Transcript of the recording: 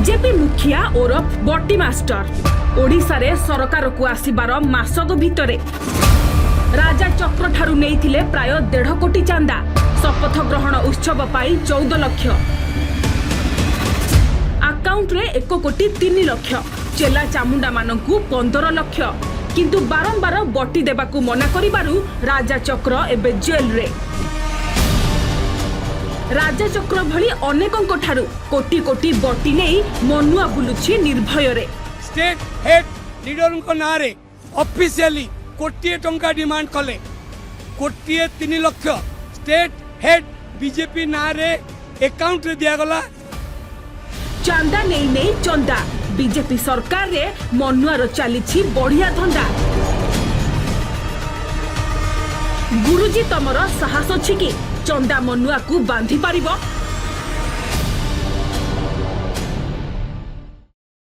BJP मुखिया ओरफ बटी master Odisha रे सरकार को आसीबार मासक भितरे राजा चक्र ठारू नेइथिले प्राय 1.5 कोटी चांदा शपथ ग्रहण उत्सव पाई 14 लाख अकाउंट रे 1 कोटी 3 लाख चेला चामुंडा मानकू 15 लाख किंतु बारंबार बटी देबाकू मना करिबारु राजा चक्र एबे जेल रे। राजा चक्र भली अनेकंक ठारू कोटी कोटी बटी नहीं मनुआ बुलुछि निर्भय रे। स्टेट हेड लीडर को नारे ऑफिशियली कोटी टंका डिमांड कले कोटी 3 लाख स्टेट हेड बीजेपी नारे अकाउंट रे दिया गला। चांदा नहीं नहीं चंदा बीजेपी सरकार रे मनुआर चलीछि बढ़िया धंदा। गुरुजी तमर साहस अछि कि चंदा मनुआ को बांधी पारिबो।